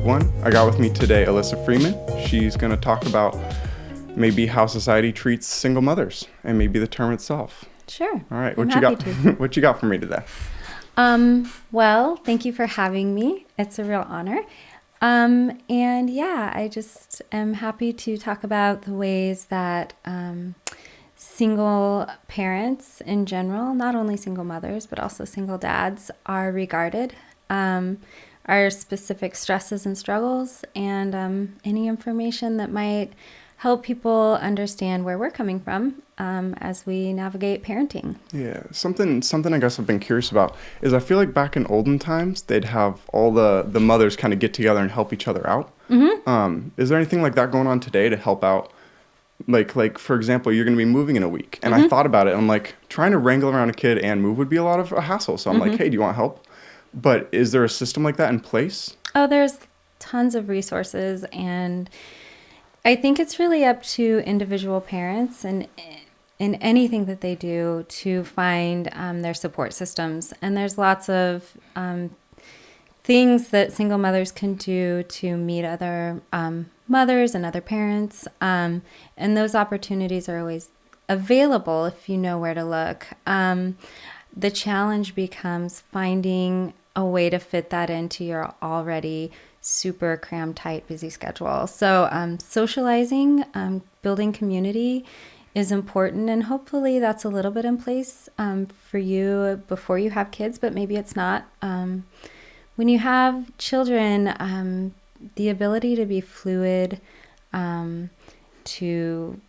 one. I got with me today Alissa Freeman. She's going to talk about maybe how society treats single mothers and maybe the term itself. Sure. All right. I'm What you got? happy What you got for me today? Well, thank you for having me. It's a real honor. And yeah, I just am happy to talk about the ways that single parents in general, not only single mothers, but also single dads, are regarded, our specific stresses and struggles, and any information that might help people understand where we're coming from as we navigate parenting. Yeah, something I guess I've been curious about is I feel like back in olden times, they'd have all the mothers kind of get together and help each other out. Mm-hmm. Is there anything like that going on today to help out? Like for example, you're going to be moving in a week. And I thought about it. I'm like, trying to wrangle around a kid and move would be a lot of a hassle. So I'm like, hey, do you want help? But is there a system like that in place? Oh, there's tons of resources. And I think it's really up to individual parents and in anything that they do to find their support systems. And there's lots of things that single mothers can do to meet other mothers and other parents. And those opportunities are always available if you know where to look. The challenge becomes finding a way to fit that into your already super crammed tight, busy schedule. So socializing, building community is important, and hopefully that's a little bit in place for you before you have kids, but maybe it's not. When you have children, the ability to be fluid, to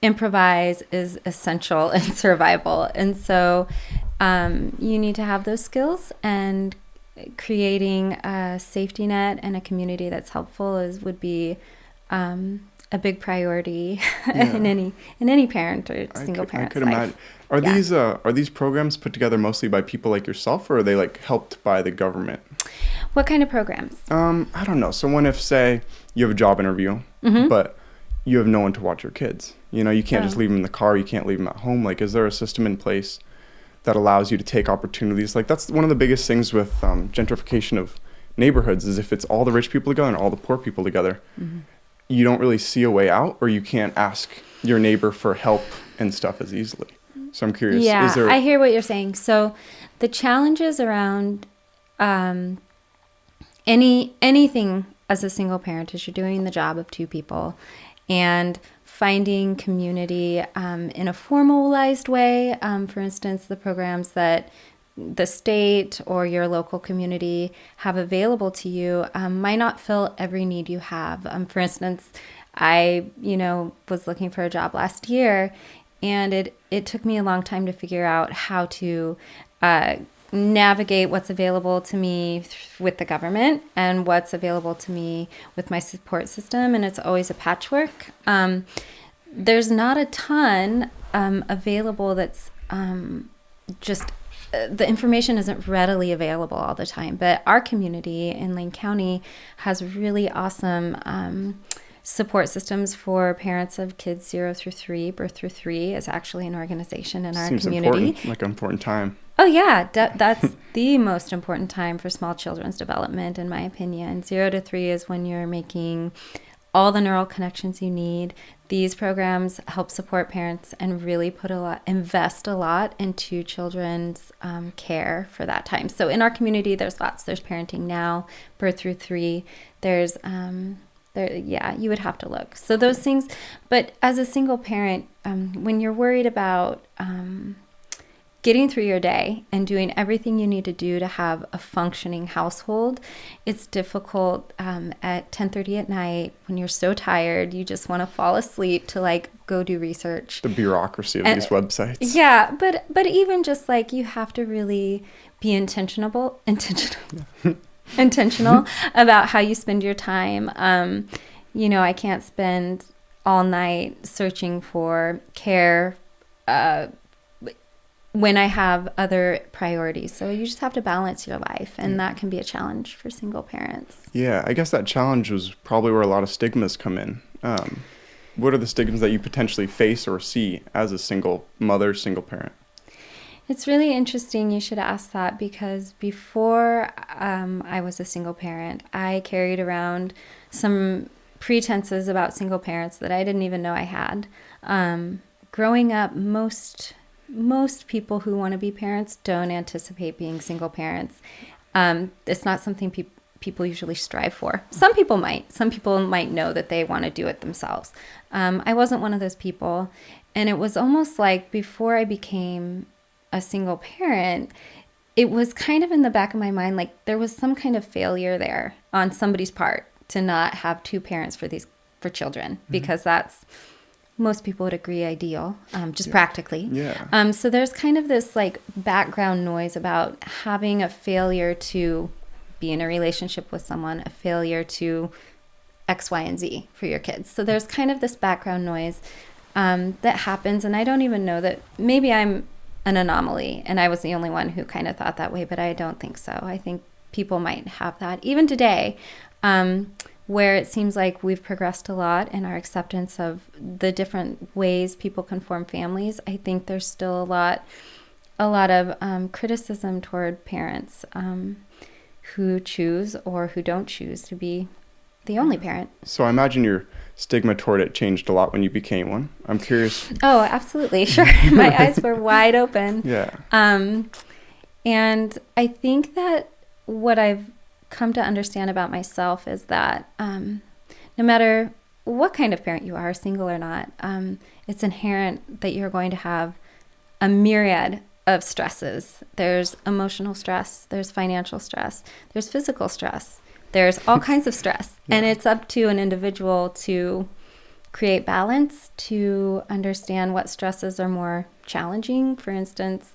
improvise is essential in survival. And so you need to have those skills, and creating a safety net and a community that's helpful would be a big priority in any parent or single parent's life. Imagine. Are these programs put together mostly by people like yourself, or are they like helped by the government? What kind of programs? I don't know. So if say you have a job interview, but you have no one to watch your kids, you can't just leave them in the car. You can't leave them at home. Like, is there a system in place that allows you to take opportunities? Like, that's one of the biggest things with gentrification of neighborhoods is if it's all the rich people together and all the poor people together, you don't really see a way out, or you can't ask your neighbor for help and stuff as easily. So I'm curious. Yeah, I hear what you're saying. So the challenges around anything as a single parent is you're doing the job of two people, and finding community in a formalized way. For instance, the programs that the state or your local community have available to you might not fill every need you have. For instance, I was looking for a job last year, and it took me a long time to figure out how to navigate what's available to me with the government and what's available to me with my support system, and it's always a patchwork. There's not a ton available that's just the information isn't readily available all the time, but our community in Lane County has really awesome support systems for parents of kids 0 through 3. Birth Through 3 is actually an organization in our community. Important, like an important time. Oh yeah, that's the most important time for small children's development, in my opinion. 0 to 3 is when you're making all the neural connections you need. These programs help support parents and really invest a lot into children's care for that time. So in our community, there's lots. There's Parenting Now, Birth Through 3. There's you would have to look. So those things. But as a single parent, when you're worried about getting through your day and doing everything you need to do to have a functioning household, it's difficult at 10:30 at night when you're so tired, you just want to fall asleep to go do research. The bureaucracy of these websites. Yeah, but even just you have to really be intentional about how you spend your time. I can't spend all night searching for care when I have other priorities. So you just have to balance your life, and that can be a challenge for single parents. Yeah, I guess that challenge was probably where a lot of stigmas come in. What are the stigmas that you potentially face or see as a single mother, single parent? It's really interesting you should ask that, because before I was a single parent, I carried around some pretenses about single parents that I didn't even know I had. Growing up, most people who want to be parents don't anticipate being single parents. It's not something people usually strive for. Some people might. Some people might know that they want to do it themselves. I wasn't one of those people. And it was almost like before I became a single parent, it was kind of in the back of my mind, like there was some kind of failure there on somebody's part to not have two parents for children, because that's, most people would agree, ideal, just practically. Yeah. So there's kind of this like background noise about having a failure to be in a relationship with someone, a failure to X, Y, and Z for your kids. So there's kind of this background noise that happens, and I don't even know that, maybe I'm an anomaly and I was the only one who kind of thought that way, but I don't think so. I think people might have that even today, where it seems like we've progressed a lot in our acceptance of the different ways people can form families. I think there's still a lot of criticism toward parents who choose or who don't choose to be the only parent. So I imagine your stigma toward it changed a lot when you became one. I'm curious. Oh, absolutely. Sure. My eyes were wide open. Yeah. And I think that what I've come to understand about myself is that no matter what kind of parent you are, single or not, it's inherent that you're going to have a myriad of stresses. There's emotional stress, there's financial stress, there's physical stress, there's all kinds of stress. Yeah. And it's up to an individual to create balance, to understand what stresses are more challenging. For instance,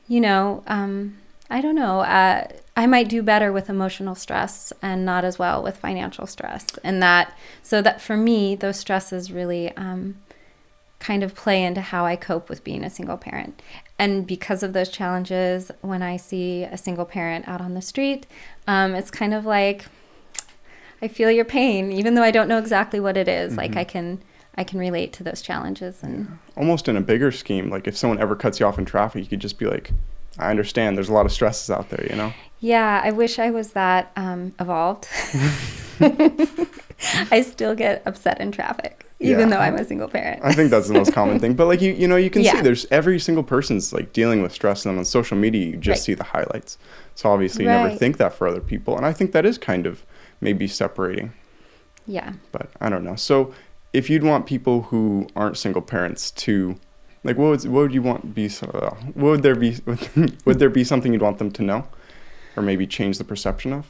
I don't know, I might do better with emotional stress and not as well with financial stress. And that for me, those stresses really kind of play into how I cope with being a single parent. And because of those challenges, when I see a single parent out on the street, it's kind of like, I feel your pain, even though I don't know exactly what it is. Mm-hmm. Like I can relate to those challenges. And almost in a bigger scheme, like if someone ever cuts you off in traffic, you could just be like, I understand there's a lot of stresses out there, Yeah, I wish I was that evolved. I still get upset in traffic, even though I'm a single parent. I think that's the most common thing. But like, you can see there's every single person's like dealing with stress, and on social media, you just see the highlights. So obviously you never think that for other people. And I think that is kind of maybe separating. Yeah. But I don't know. So if you'd want people who aren't single parents to, like, what would you want be? Would there be something you'd want them to know, or maybe change the perception of?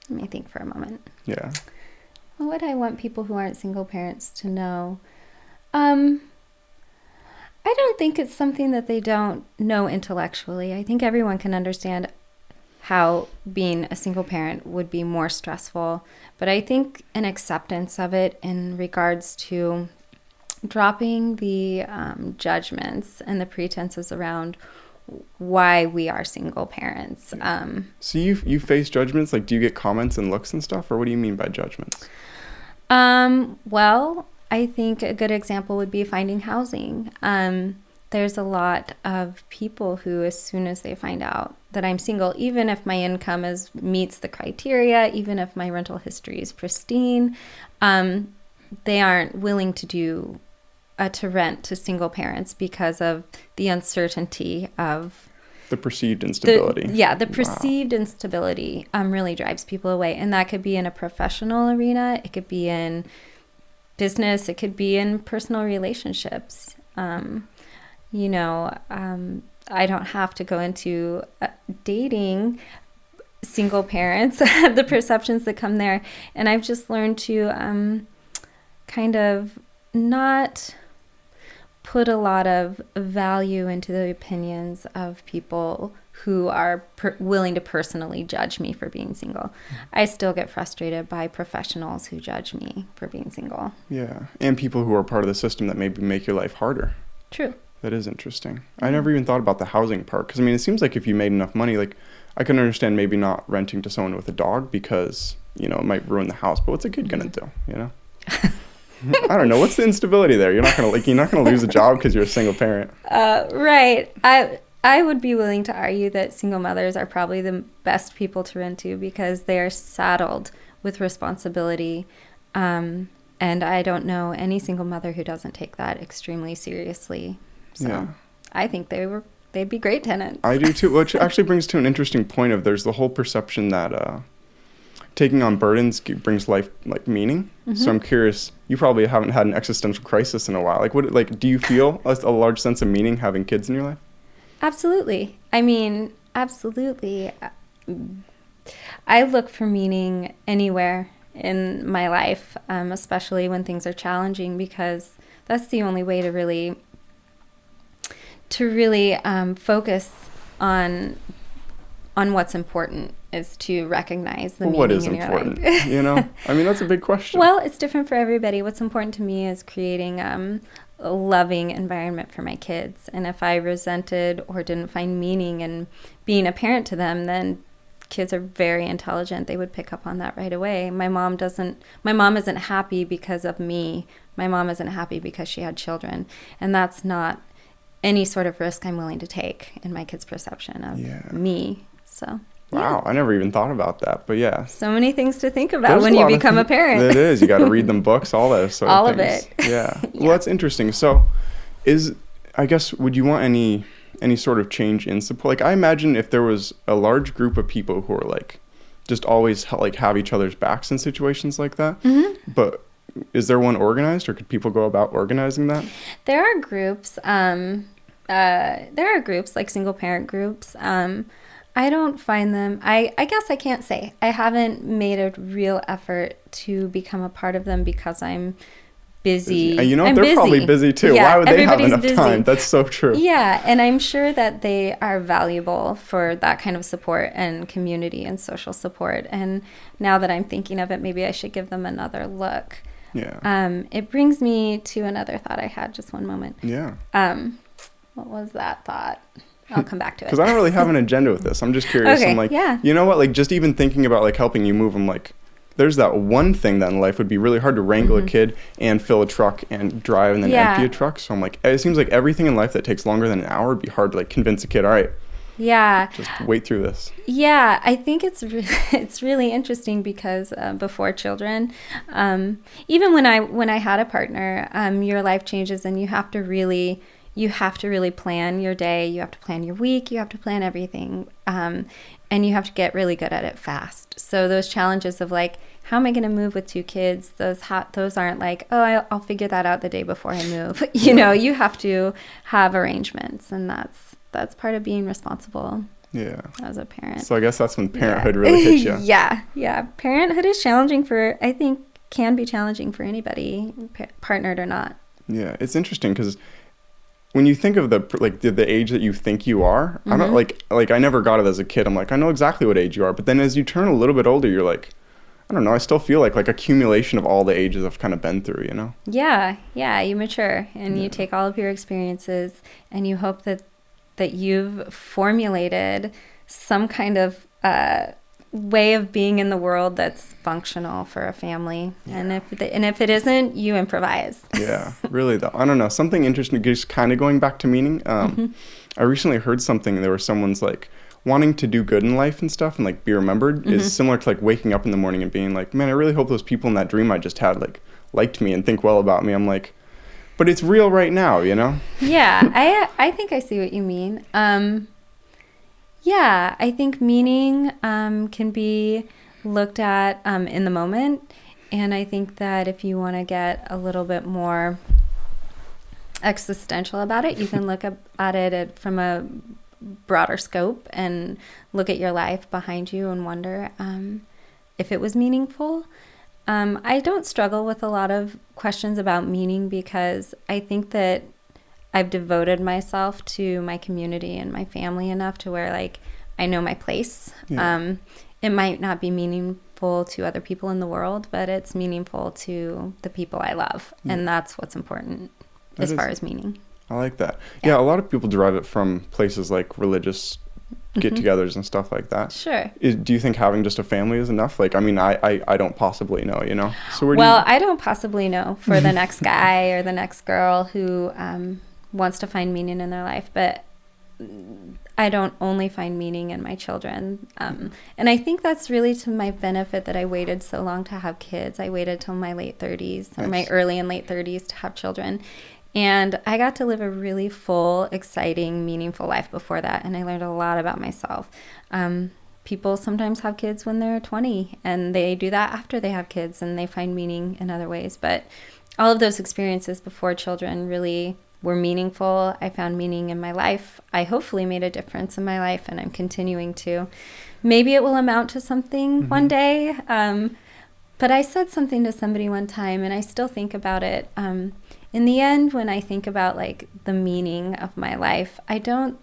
Let me think for a moment. Yeah. What would I want people who aren't single parents to know? I don't think it's something that they don't know intellectually. I think everyone can understand how being a single parent would be more stressful. But I think an acceptance of it in regards to dropping the judgments and the pretenses around why we are single parents. So you face judgments? Like, do you get comments and looks and stuff? Or what do you mean by judgments? Well, I think a good example would be finding housing. There's a lot of people who, as soon as they find out that I'm single, even if my income meets the criteria, even if my rental history is pristine, they aren't willing to rent to single parents because of the uncertainty of the perceived instability. The perceived instability really drives people away. And that could be in a professional arena. It could be in business. It could be in personal relationships. I don't have to go into dating single parents, the perceptions that come there. And I've just learned to kind of not put a lot of value into the opinions of people who are willing to personally judge me for being single. I still get frustrated by professionals who judge me for being single. Yeah, and people who are part of the system that maybe make your life harder. True. That is interesting. I never even thought about the housing part, because it seems like if you made enough money, like I can understand maybe not renting to someone with a dog because, it might ruin the house, but what's a kid gonna do, I don't know. What's the instability there? You're not gonna lose a job because you're a single parent. Right. I would be willing to argue that single mothers are probably the best people to rent to because they are saddled with responsibility. And I don't know any single mother who doesn't take that extremely seriously. So yeah. I think they'd be great tenants. I do too, which actually brings to an interesting point of there's the whole perception that taking on burdens brings life like meaning. Mm-hmm. So I'm curious, you probably haven't had an existential crisis in a while. Do you feel a large sense of meaning having kids in your life? Absolutely. I mean, absolutely. I look for meaning anywhere in my life, especially when things are challenging, because that's the only way to really focus on what's important, is to recognize the meaning in your life. What is important? You know, I mean, that's a big question. Well, it's different for everybody. What's important to me is creating a loving environment for my kids. And if I resented or didn't find meaning in being a parent to them, then kids are very intelligent. They would pick up on that right away. My mom isn't happy because of me. My mom isn't happy because she had children. And that's not any sort of risk I'm willing to take in my kids' perception of me. So wow, I never even thought about that, but yeah. So many things to think about when you become a parent. It is. You got to read them books, all those sort all of things. All of it. Yeah. Well, that's interesting. So would you want any sort of change in support? Like, I imagine if there was a large group of people who are like just always like have each other's backs in situations like that, mm-hmm. but is there one organized, or could people go about organizing that? There are groups. There are groups like single parent groups. I don't find them, I guess I can't say. I haven't made a real effort to become a part of them because I'm busy. And they're busy. Probably busy too. Yeah, why would they have enough time? That's so true. Yeah, and I'm sure that they are valuable for that kind of support and community and social support. And now that I'm thinking of it, maybe I should give them another look. Yeah. It brings me to another thought I had. Just one moment. Yeah. What was that thought? I'll come back to it. Because I don't really have an agenda with this. I'm just curious. Okay, I'm like, yeah. You know what? Like, just even thinking about like helping you move, I'm like, there's that one thing that in life would be really hard to wrangle mm-hmm. a kid and fill a truck and drive and then empty a truck. So I'm like, it seems like everything in life that takes longer than an hour would be hard to like convince a kid. All right. Yeah. Just wait through this. Yeah, I think it's really interesting because before children, even when I had a partner, your life changes and you have to really plan your day. You have to plan your week. You have to plan everything. And you have to get really good at it fast. So those challenges of like, how am I going to move with 2 kids? Those aren't like, oh, I'll figure that out the day before I move. You know, you have to have arrangements, and that's part of being responsible. Yeah. As a parent. So I guess that's when parenthood really hits you. Yeah. Parenthood is challenging I think can be challenging for anybody, partnered or not. Yeah, it's interesting because when you think of the age that you think you are, mm-hmm. I don't like I never got it as a kid. I'm like, I know exactly what age you are. But then as you turn a little bit older, you're like, I don't know, I still feel like accumulation of all the ages I've kind of been through, you know? Yeah, you mature and you take all of your experiences and you hope that you've formulated some kind of way of being in the world that's functional for a family. Yeah. And if it isn't, you improvise. Yeah, really though. I don't know, something interesting, just kind of going back to meaning. Mm-hmm. I recently heard something, there was someone's like wanting to do good in life and stuff and like be remembered mm-hmm. is similar to like waking up in the morning and being like, man, I really hope those people in that dream I just had like liked me and think well about me. I'm like, but it's real right now, you know? Yeah, I think I see what you mean. Yeah, I think meaning can be looked at in the moment. And I think that if you want to get a little bit more existential about it, you can look at it from a broader scope and look at your life behind you and wonder if it was meaningful. I don't struggle with a lot of questions about meaning because I think that I've devoted myself to my community and my family enough to where like I know my place. Yeah. It might not be meaningful to other people in the world, but it's meaningful to the people I love. Yeah. And that's what's important far as meaning. I like that. Yeah, a lot of people derive it from places like religious get-togethers and stuff like that. Sure. Do you think having just a family is enough? Like, I mean, I don't possibly know, you know? So I don't possibly know for the next guy or the next girl who wants to find meaning in their life, but I don't only find meaning in my children. And I think that's really to my benefit that I waited so long to have kids. I waited till my late 30s, or my early and late 30s to have children. And I got to live a really full, exciting, meaningful life before that. And I learned a lot about myself. People sometimes have kids when they're 20, and they do that after they have kids, and they find meaning in other ways. But all of those experiences before children really were meaningful. I found meaning in my life. I hopefully made a difference in my life, and I'm continuing to. Maybe it will amount to something one day. But I said something to somebody one time, and I still think about it. In the end, when I think about like the meaning of my life, I don't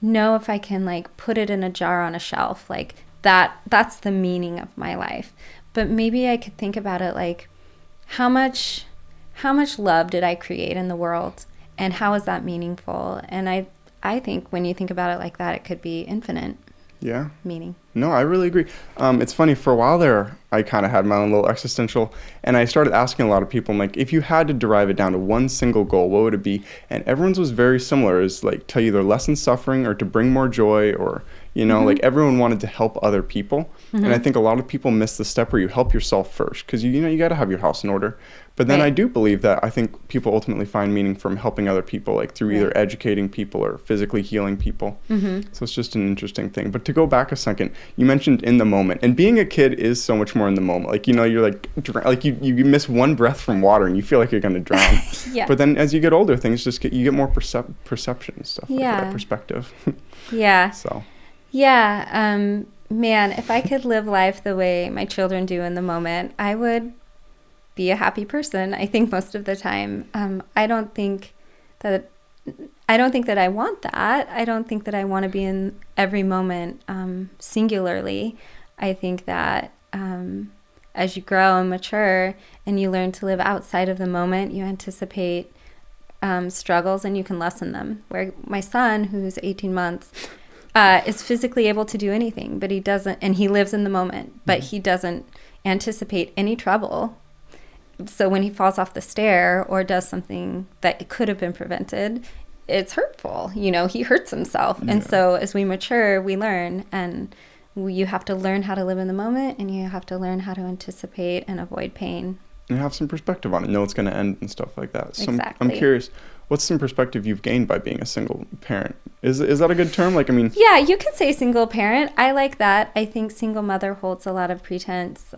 know if I can like put it in a jar on a shelf. Like that's the meaning of my life. But maybe I could think about it like how much love did I create in the world, and how is that meaningful? And I think when you think about it like that, it could be infinite. Yeah. Meaning. No, I really agree. It's funny, for a while there, I kind of had my own little existential, and I started asking a lot of people, I'm like, if you had to derive it down to one single goal, what would it be? And everyone's was very similar. It's like to either lessen suffering or to bring more joy, or, you know, like everyone wanted to help other people. And I think a lot of people miss the step where you help yourself first, because, you know, you got to have your house in order. But then I do believe that I think people ultimately find meaning from helping other people, like through either educating people or physically healing people. So it's just an interesting thing. But to go back a second, you mentioned in the moment, and being a kid is so much more in the moment. Like, you know, you're like you miss one breath from water and you feel like you're going to drown. But then as you get older, things just you get more perception and stuff. Like that, perspective. So. Yeah. Man, if I could live life the way my children do in the moment, I would be a happy person. I think most of the time. I don't think that I want that. I don't think that I want to be in every moment singularly. I think that as you grow and mature and you learn to live outside of the moment, you anticipate struggles and you can lessen them. Where my son, who's 18 months, is physically able to do anything, but he doesn't, and he lives in the moment, but he doesn't anticipate any trouble. So when he falls off the stair or does something that could have been prevented, it's hurtful. You know, he hurts himself. And so as we mature, we learn, and you have to learn how to live in the moment, and you have to learn how to anticipate and avoid pain. And have some perspective on it, know it's going to end and stuff like that. So Exactly. I'm curious, what's some perspective you've gained by being a single parent? Is that a good term? Like, I mean... Yeah, you could say single parent. I like that. I think single mother holds a lot of pretense,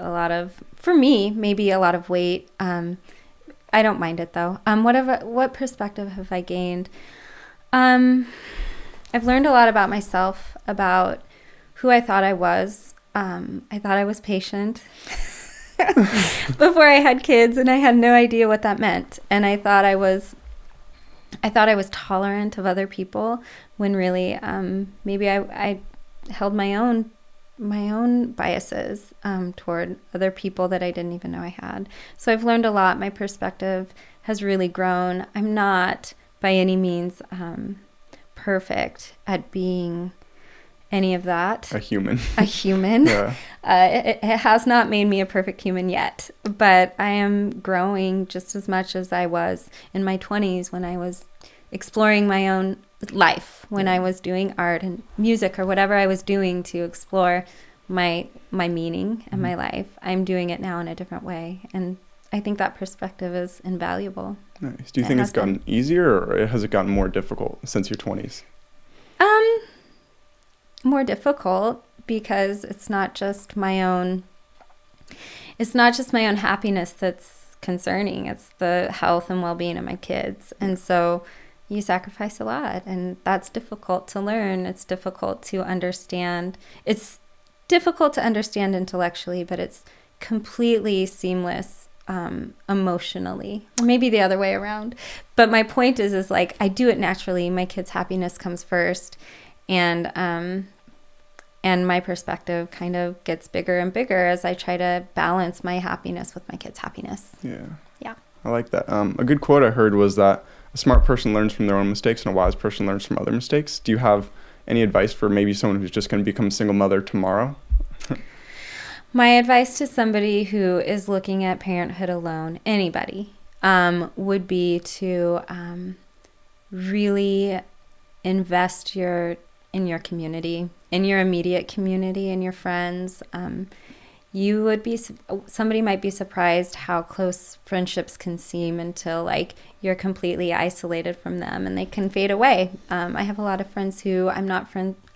for me, maybe a lot of weight. I don't mind it, though. What perspective have I gained? I've learned a lot about myself, about who I thought I was. I thought I was patient before I had kids, and I had no idea what that meant. And I thought I was tolerant of other people, when really maybe I held my own biases toward other people that I didn't even know I had. So I've learned a lot. My perspective has really grown. I'm not by any means perfect at being any of that. A human. Yeah. It has not made me a perfect human yet, but I am growing just as much as I was in my 20s when I was exploring my own life, when I was doing art and music or whatever I was doing to explore my meaning and my life. I'm doing it now in a different way, and I think that perspective is invaluable. Nice. Do you think it's gotten easier, or has it gotten more difficult since your 20s? More difficult, because it's not just my own happiness that's concerning. It's the health and well-being of my kids. And so you sacrifice a lot, and that's difficult to learn. It's difficult to understand. It's difficult to understand intellectually, but it's completely seamless emotionally, or maybe the other way around. But my point is like, I do it naturally. My kids' happiness comes first. And my perspective kind of gets bigger and bigger as I try to balance my happiness with my kids' happiness. Yeah. I like that. A good quote I heard was that a smart person learns from their own mistakes and a wise person learns from other mistakes. Do you have any advice for maybe someone who's just going to become a single mother tomorrow? My advice to somebody who is looking at parenthood alone, anybody, would be to really invest in your community, in your immediate community, in your friends. Somebody might be surprised how close friendships can seem until like you're completely isolated from them and they can fade away. I have a lot of friends who I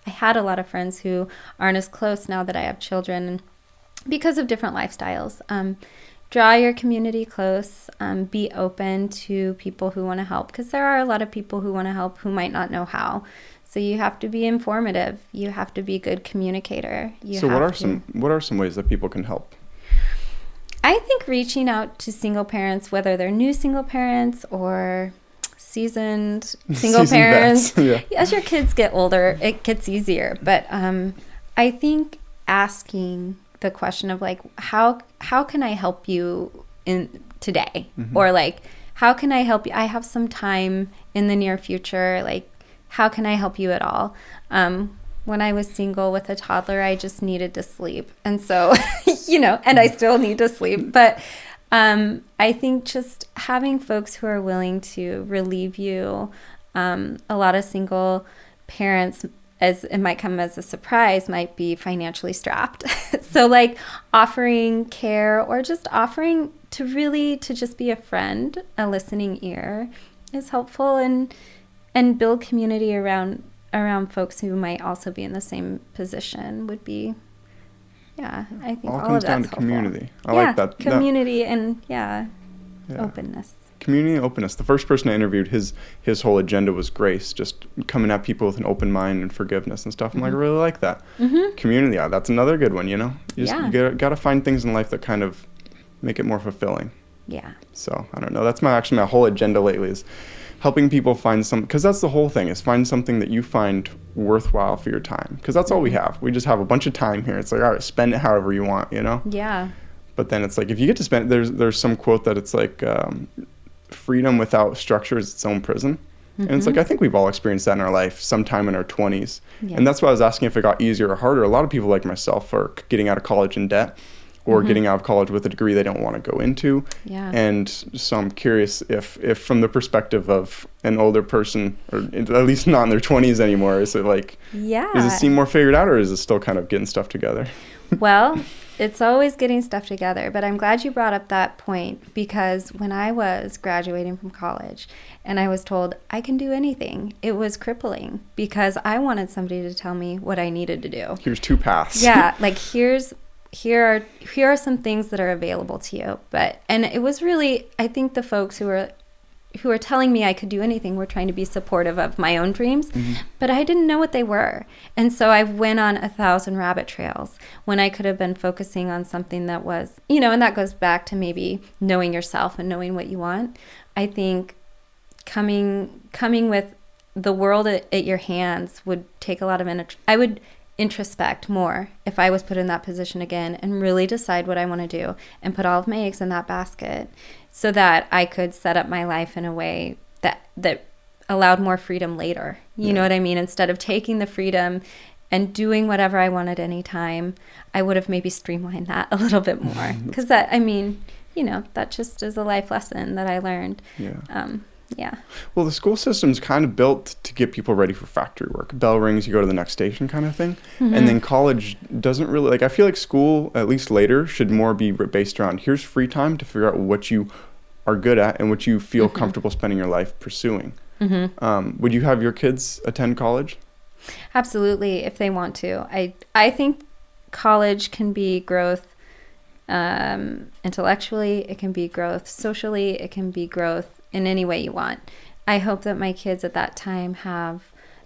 had a lot of friends who aren't as close now that I have children because of different lifestyles. Draw your community close, be open to people who want to help, because there are a lot of people who want to help who might not know how. So you have to be informative. You have to be a good communicator. What are some ways that people can help? I think reaching out to single parents, whether they're new single parents or seasoned single parents. Yeah. As your kids get older, it gets easier. But I think asking the question of like, how can I help you in today? Mm-hmm. Or like, how can I help you? I have some time in the near future. Like, how can I help you at all? When I was single with a toddler, I just needed to sleep. And so, and I still need to sleep. But I think just having folks who are willing to relieve you, a lot of single parents, as it might come as a surprise, might be financially strapped. So like offering care or just offering to just be a friend, a listening ear is helpful, and build community around folks who might also be in the same position would be, I think all comes of down that's to community. Helpful. I like that. Community and openness. Community and openness. The first person I interviewed, his whole agenda was grace, just coming at people with an open mind and forgiveness and stuff. I'm like, I really like that. Mm-hmm. Community, that's another good one, You got to find things in life that kind of make it more fulfilling. Yeah. So, I don't know. That's my whole agenda lately is helping people find because that's the whole thing, is find something that you find worthwhile for your time. Because that's all we have. We just have a bunch of time here. It's like, all right, spend it however you want, Yeah. But then it's like, if you get to spend it, there's some quote that it's like, freedom without structure is its own prison. Mm-hmm. And it's like, I think we've all experienced that in our life sometime in our 20s. Yeah. And that's why I was asking if it got easier or harder. A lot of people like myself are getting out of college in debt or mm-hmm. getting out of college with a degree they don't want to go into. Yeah. And so I'm curious if from the perspective of an older person, or at least not in their 20s anymore, is it like, does it seem more figured out, or is it still kind of getting stuff together? Well, it's always getting stuff together, but I'm glad you brought up that point, because when I was graduating from college and I was told I can do anything, it was crippling, because I wanted somebody to tell me what I needed to do. Here's 2 paths. Yeah, like here are some things that are available to you. And it was really, I think the folks who were telling me I could do anything were trying to be supportive of my own dreams, mm-hmm. but I didn't know what they were. And so I went on 1,000 rabbit trails when I could have been focusing on something that was, and that goes back to maybe knowing yourself and knowing what you want. I think coming with the world at your hands would take a lot of energy. I would introspect more if I was put in that position again and really decide what I want to do and put all of my eggs in that basket, so that I could set up my life in a way that allowed more freedom later. You know what I mean? Instead of taking the freedom and doing whatever I wanted anytime, I would have maybe streamlined that a little bit more. Because that just is a life lesson that I learned. Yeah. Well, the school system's kind of built to get people ready for factory work. Bell rings, you go to the next station kind of thing. Mm-hmm. And then college doesn't really, I feel like school, at least later, should more be based around, here's free time to figure out what you are good at and what you feel mm-hmm. comfortable spending your life pursuing. Mm-hmm. Would you have your kids attend college? Absolutely, if they want to. I think college can be growth intellectually, it can be growth socially, it can be growth in any way you want. I hope that my kids at that time have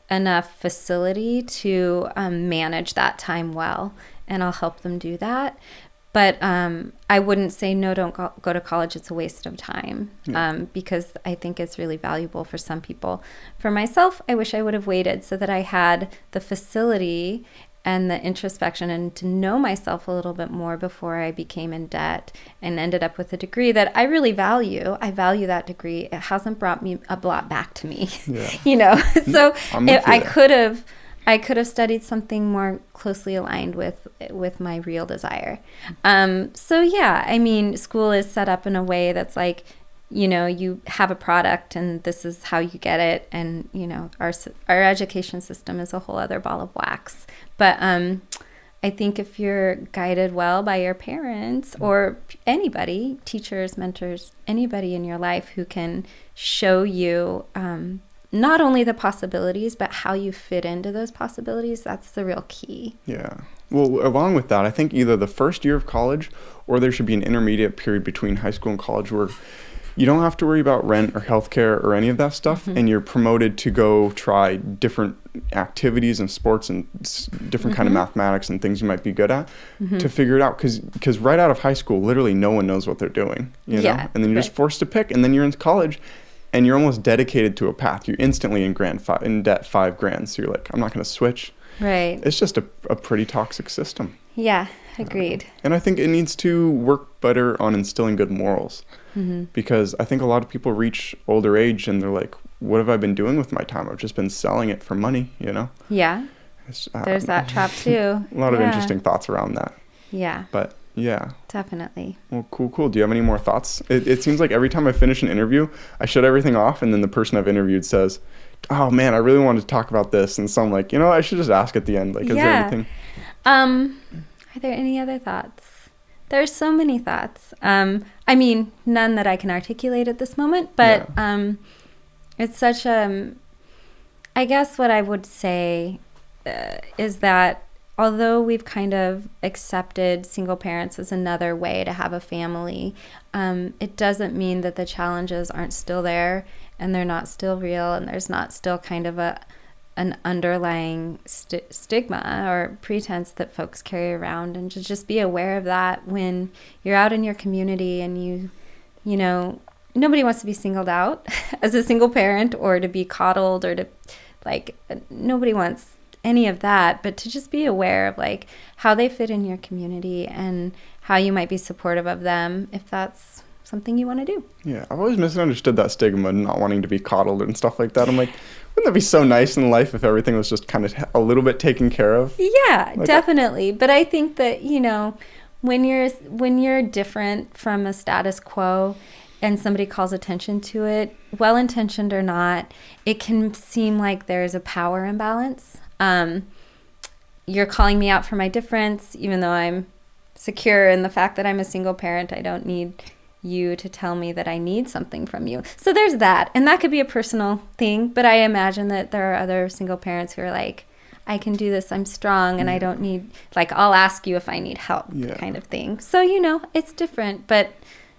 enough facility to manage that time well, and I'll help them do that. But I wouldn't say, no, don't go to college. It's a waste of time, because I think it's really valuable for some people. For myself, I wish I would have waited so that I had the facility and the introspection and to know myself a little bit more before I became in debt and ended up with a degree that I really value. I value that degree. It hasn't brought me a lot back to me, So I could have I could have studied something more closely aligned with my real desire. So yeah, I mean, school is set up in a way that's like, you know, you have a product and this is how you get it. And, you know, our education system is a whole other ball of wax. But I think if you're guided well by your parents or anybody, teachers, mentors, anybody in your life who can show you not only the possibilities, but how you fit into those possibilities, that's the real key. Yeah. Well, along with that, I think either the first year of college or there should be an intermediate period between high school and college where you don't have to worry about rent or healthcare or any of that stuff, and you're promoted to go try different activities and sports and different kind of mathematics and things you might be good at to figure it out. Because right out of high school, literally no one knows what they're doing, you know? And then you're just forced to pick, and then you're in college and you're almost dedicated to a path. You're instantly in debt $5,000. So you're like, I'm not going to switch. Right. It's just a pretty toxic system. Yeah, agreed. And I think it needs to work better on instilling good morals. Because I think a lot of people reach older age and they're like, what have I been doing with my time? I've just been selling it for money, you know? Yeah. There's that trap too. A lot of interesting thoughts around that. Yeah. But yeah. Definitely. Well, cool. Do you have any more thoughts? It seems like every time I finish an interview, I shut everything off and then the person I've interviewed says, oh man, I really wanted to talk about this. And so I'm like, you know, I should just ask at the end. Like, is there anything? Are there any other thoughts? There's so many thoughts. I mean, none that I can articulate at this moment, but it's such a, I guess what I would say is that although we've kind of accepted single parents as another way to have a family, it doesn't mean that the challenges aren't still there and they're not still real and there's not still kind of an underlying stigma or pretense that folks carry around, and to just be aware of that when you're out in your community and you know, nobody wants to be singled out as a single parent or to be coddled or to, like, nobody wants any of that, but to just be aware of like how they fit in your community and how you might be supportive of them if that's something you want to do. Yeah, I've always misunderstood that stigma, not wanting to be coddled and stuff like that. I'm like, wouldn't that be so nice in life if everything was just kind of a little bit taken care of? Yeah, like, definitely. But I think that, you know, when you're different from a status quo and somebody calls attention to it, well-intentioned or not, it can seem like there's a power imbalance. You're calling me out for my difference, even though I'm secure in the fact that I'm a single parent. I don't need you to tell me that I need something from you. So there's that. And that could be a personal thing, but I imagine that there are other single parents who are like, I can do this, I'm strong, and I don't need, like, I'll ask you if I need help, kind of thing. So, you know, it's different. But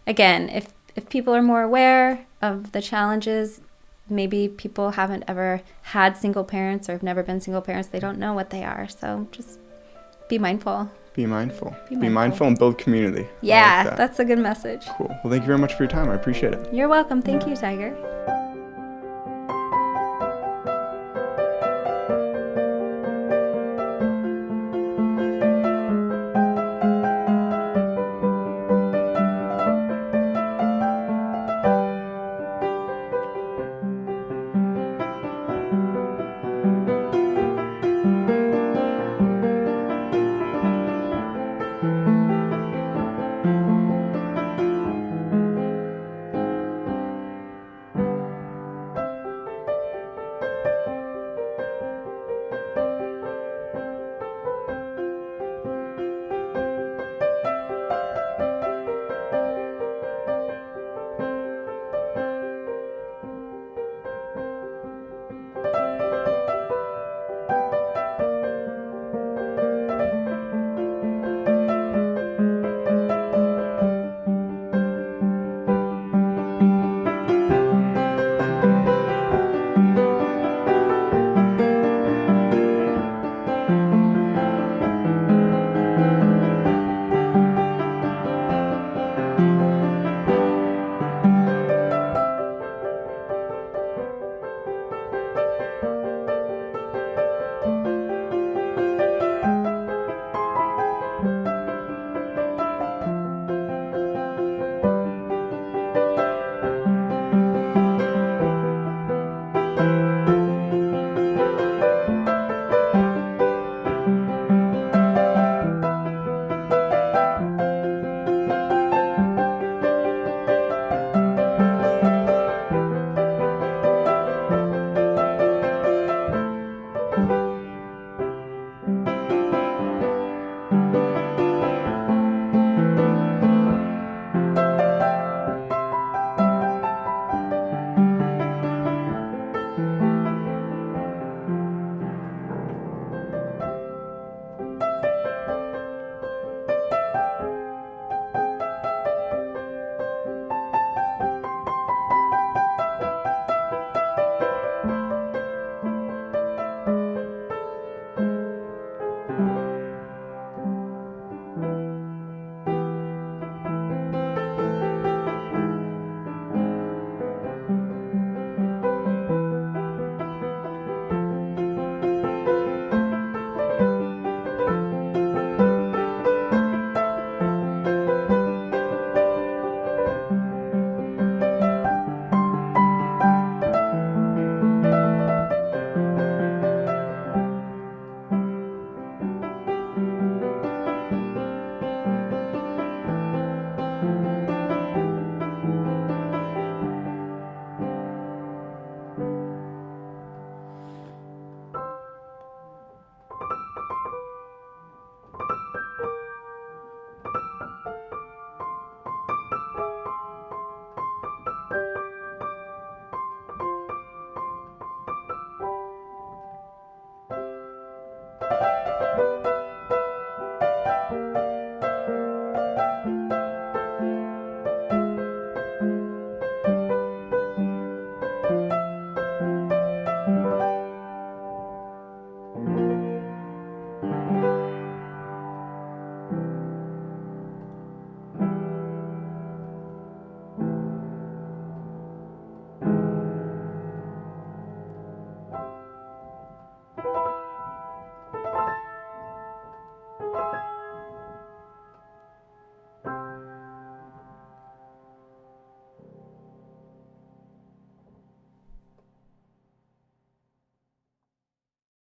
again, if people are more aware of the challenges, maybe people haven't ever had single parents or have never been single parents, they don't know what they are. So just be mindful. Be mindful and build community. Yeah, like that's a good message. Cool. Well, thank you very much for your time. I appreciate it. You're welcome. Thank you, Tiger.